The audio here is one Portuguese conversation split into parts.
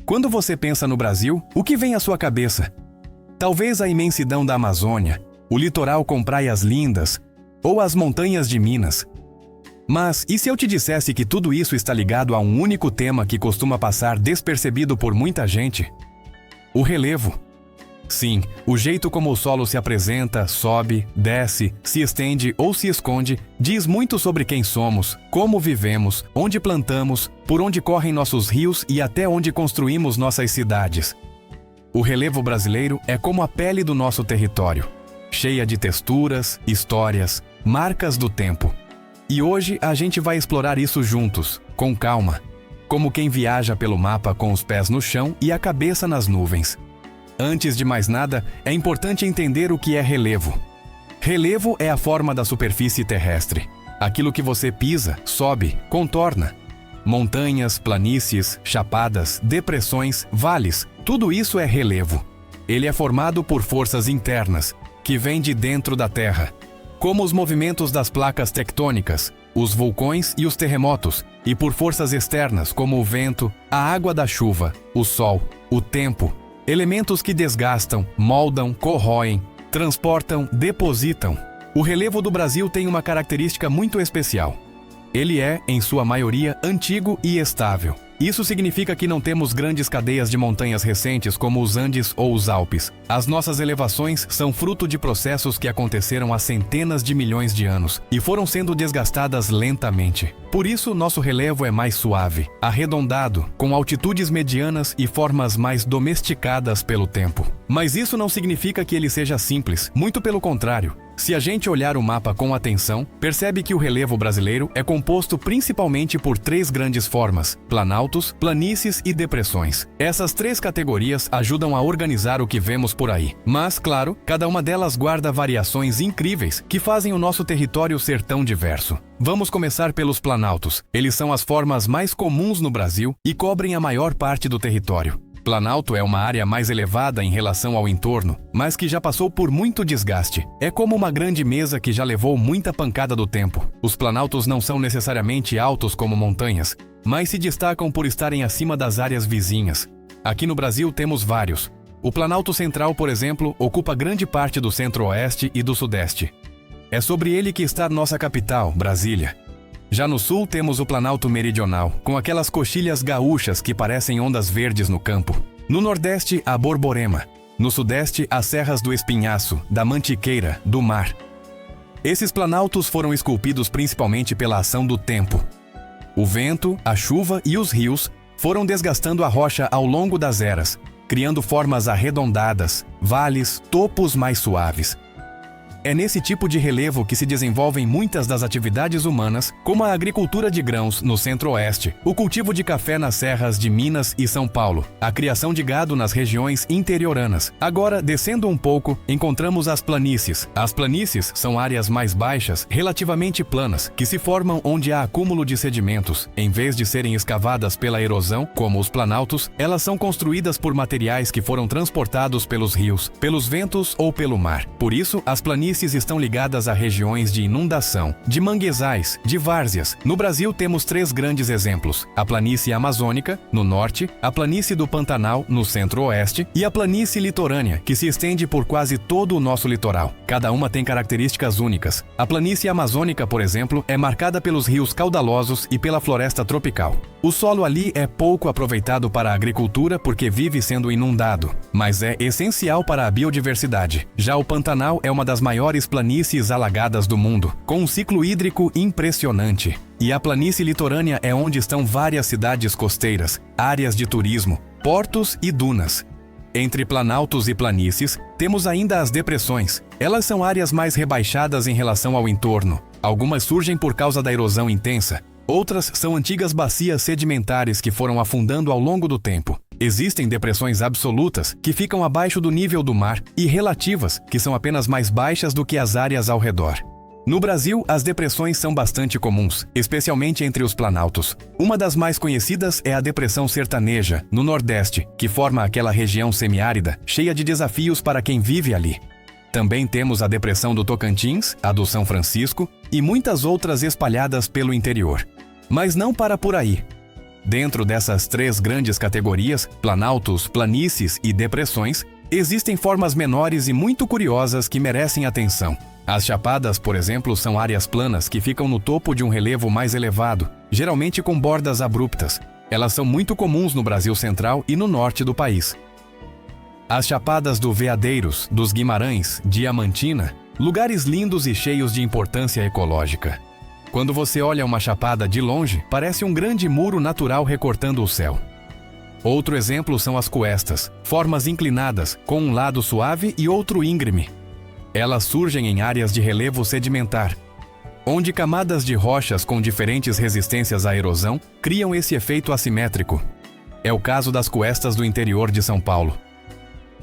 Quando você pensa no Brasil, o que vem à sua cabeça? Talvez a imensidão da Amazônia, o litoral com praias lindas, ou as montanhas de Minas. Mas e se eu te dissesse que tudo isso está ligado a um único tema que costuma passar despercebido por muita gente? O relevo. Sim, o jeito como o solo se apresenta, sobe, desce, se estende ou se esconde, diz muito sobre quem somos, como vivemos, onde plantamos, por onde correm nossos rios e até onde construímos nossas cidades. O relevo brasileiro é como a pele do nosso território, cheia de texturas, histórias, marcas do tempo. E hoje a gente vai explorar isso juntos, com calma, como quem viaja pelo mapa com os pés no chão e a cabeça nas nuvens. Antes de mais nada, é importante entender o que é relevo. Relevo é a forma da superfície terrestre. Aquilo que você pisa, sobe, contorna. Montanhas, planícies, chapadas, depressões, vales, tudo isso é relevo. Ele é formado por forças internas, que vêm de dentro da Terra, como os movimentos das placas tectônicas, os vulcões e os terremotos, e por forças externas como o vento, a água da chuva, o sol, o tempo. Elementos que desgastam, moldam, corroem, transportam, depositam. O relevo do Brasil tem uma característica muito especial. Ele é, em sua maioria, antigo e estável. Isso significa que não temos grandes cadeias de montanhas recentes como os Andes ou os Alpes. As nossas elevações são fruto de processos que aconteceram há centenas de milhões de anos e foram sendo desgastadas lentamente. Por isso, nosso relevo é mais suave, arredondado, com altitudes medianas e formas mais domesticadas pelo tempo. Mas isso não significa que ele seja simples, muito pelo contrário. Se a gente olhar o mapa com atenção, percebe que o relevo brasileiro é composto principalmente por 3 grandes formas: planaltos, planícies e depressões. Essas 3 categorias ajudam a organizar o que vemos por aí. Mas, claro, cada uma delas guarda variações incríveis que fazem o nosso território ser tão diverso. Vamos começar pelos planaltos. Eles são as formas mais comuns no Brasil e cobrem a maior parte do território. Planalto é uma área mais elevada em relação ao entorno, mas que já passou por muito desgaste. É como uma grande mesa que já levou muita pancada do tempo. Os planaltos não são necessariamente altos como montanhas, mas se destacam por estarem acima das áreas vizinhas. Aqui no Brasil temos vários. O Planalto Central, por exemplo, ocupa grande parte do centro-oeste e do sudeste. É sobre ele que está nossa capital, Brasília. Já no sul temos o Planalto Meridional, com aquelas coxilhas gaúchas que parecem ondas verdes no campo. No nordeste, a Borborema. No sudeste, as serras do Espinhaço, da Mantiqueira, do Mar. Esses planaltos foram esculpidos principalmente pela ação do tempo. O vento, a chuva e os rios foram desgastando a rocha ao longo das eras, criando formas arredondadas, vales, topos mais suaves. É nesse tipo de relevo que se desenvolvem muitas das atividades humanas, como a agricultura de grãos no centro-oeste, o cultivo de café nas serras de Minas e São Paulo, a criação de gado nas regiões interioranas. Agora, descendo um pouco, encontramos as planícies. As planícies são áreas mais baixas, relativamente planas, que se formam onde há acúmulo de sedimentos. Em vez de serem escavadas pela erosão, como os planaltos, elas são construídas por materiais que foram transportados pelos rios, pelos ventos ou pelo mar. Por isso, as planícies estão ligadas a regiões de inundação, de manguezais, de várzeas. No Brasil temos 3 grandes exemplos: a planície amazônica, no norte, a planície do Pantanal, no centro-oeste, e a planície litorânea, que se estende por quase todo o nosso litoral. Cada uma tem características únicas. A planície amazônica, por exemplo, é marcada pelos rios caudalosos e pela floresta tropical. O solo ali é pouco aproveitado para a agricultura porque vive sendo inundado, mas é essencial para a biodiversidade. Já o Pantanal é uma das maiores planícies alagadas do mundo, com um ciclo hídrico impressionante. E a planície litorânea é onde estão várias cidades costeiras, áreas de turismo, portos e dunas. Entre planaltos e planícies, temos ainda as depressões. Elas são áreas mais rebaixadas em relação ao entorno. Algumas surgem por causa da erosão intensa. Outras são antigas bacias sedimentares que foram afundando ao longo do tempo. Existem depressões absolutas, que ficam abaixo do nível do mar, e relativas, que são apenas mais baixas do que as áreas ao redor. No Brasil, as depressões são bastante comuns, especialmente entre os planaltos. Uma das mais conhecidas é a Depressão Sertaneja, no Nordeste, que forma aquela região semiárida, cheia de desafios para quem vive ali. Também temos a Depressão do Tocantins, a do São Francisco, e muitas outras espalhadas pelo interior. Mas não para por aí. Dentro dessas três grandes categorias, planaltos, planícies e depressões, existem formas menores e muito curiosas que merecem atenção. As chapadas, por exemplo, são áreas planas que ficam no topo de um relevo mais elevado, geralmente com bordas abruptas. Elas são muito comuns no Brasil Central e no norte do país. As chapadas do Veadeiros, dos Guimarães, Diamantina, lugares lindos e cheios de importância ecológica. Quando você olha uma chapada de longe, parece um grande muro natural recortando o céu. Outro exemplo são as cuestas, formas inclinadas, com um lado suave e outro íngreme. Elas surgem em áreas de relevo sedimentar, onde camadas de rochas com diferentes resistências à erosão criam esse efeito assimétrico. É o caso das cuestas do interior de São Paulo.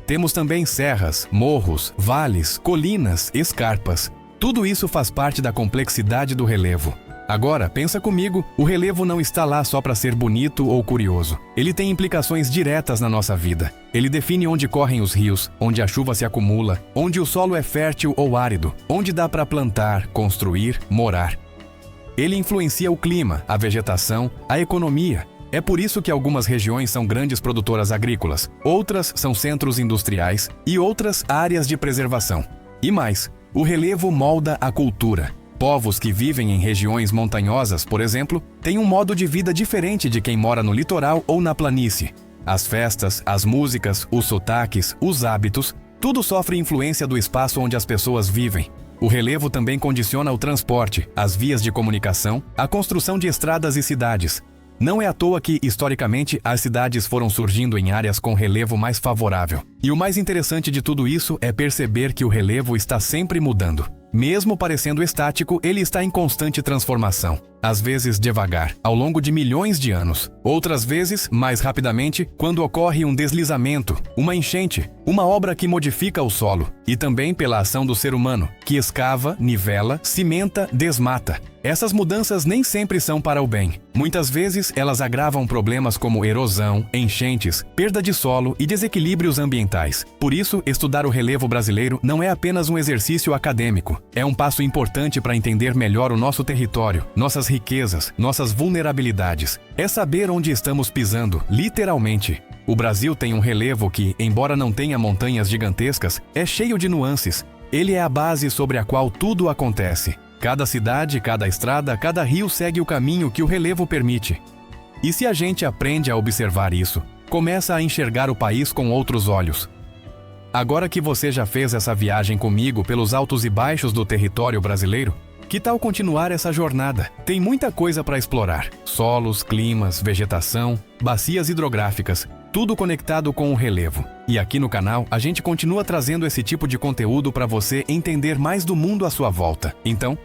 Temos também serras, morros, vales, colinas, escarpas. Tudo isso faz parte da complexidade do relevo. Agora, pensa comigo, o relevo não está lá só para ser bonito ou curioso. Ele tem implicações diretas na nossa vida. Ele define onde correm os rios, onde a chuva se acumula, onde o solo é fértil ou árido, onde dá para plantar, construir, morar. Ele influencia o clima, a vegetação, a economia. É por isso que algumas regiões são grandes produtoras agrícolas, outras são centros industriais e outras áreas de preservação. E mais, o relevo molda a cultura. Povos que vivem em regiões montanhosas, por exemplo, têm um modo de vida diferente de quem mora no litoral ou na planície. As festas, as músicas, os sotaques, os hábitos, tudo sofre influência do espaço onde as pessoas vivem. O relevo também condiciona o transporte, as vias de comunicação, a construção de estradas e cidades. Não é à toa que, historicamente, as cidades foram surgindo em áreas com relevo mais favorável. E o mais interessante de tudo isso é perceber que o relevo está sempre mudando. Mesmo parecendo estático, ele está em constante transformação. Às vezes devagar, ao longo de milhões de anos. Outras vezes, mais rapidamente, quando ocorre um deslizamento, uma enchente, uma obra que modifica o solo. E também pela ação do ser humano, que escava, nivela, cimenta, desmata. Essas mudanças nem sempre são para o bem. Muitas vezes, elas agravam problemas como erosão, enchentes, perda de solo e desequilíbrios ambientais. Por isso, estudar o relevo brasileiro não é apenas um exercício acadêmico. É um passo importante para entender melhor o nosso território, nossas riquezas, nossas vulnerabilidades. É saber onde estamos pisando, literalmente. O Brasil tem um relevo que, embora não tenha montanhas gigantescas, é cheio de nuances. Ele é a base sobre a qual tudo acontece. Cada cidade, cada estrada, cada rio segue o caminho que o relevo permite. E se a gente aprende a observar isso, começa a enxergar o país com outros olhos. Agora que você já fez essa viagem comigo pelos altos e baixos do território brasileiro, que tal continuar essa jornada? Tem muita coisa para explorar. Solos, climas, vegetação, bacias hidrográficas, tudo conectado com o relevo. E aqui no canal, a gente continua trazendo esse tipo de conteúdo para você entender mais do mundo à sua volta. Então,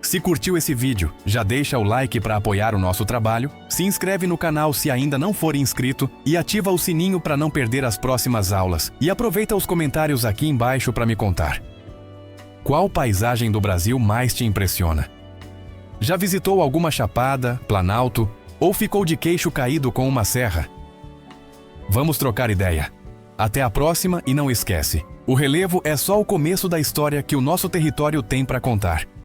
se curtiu esse vídeo, já deixa o like para apoiar o nosso trabalho, se inscreve no canal se ainda não for inscrito e ativa o sininho para não perder as próximas aulas. E aproveita os comentários aqui embaixo para me contar. Qual paisagem do Brasil mais te impressiona? Já visitou alguma chapada, planalto ou ficou de queixo caído com uma serra? Vamos trocar ideia. Até a próxima e não esquece, o relevo é só o começo da história que o nosso território tem para contar.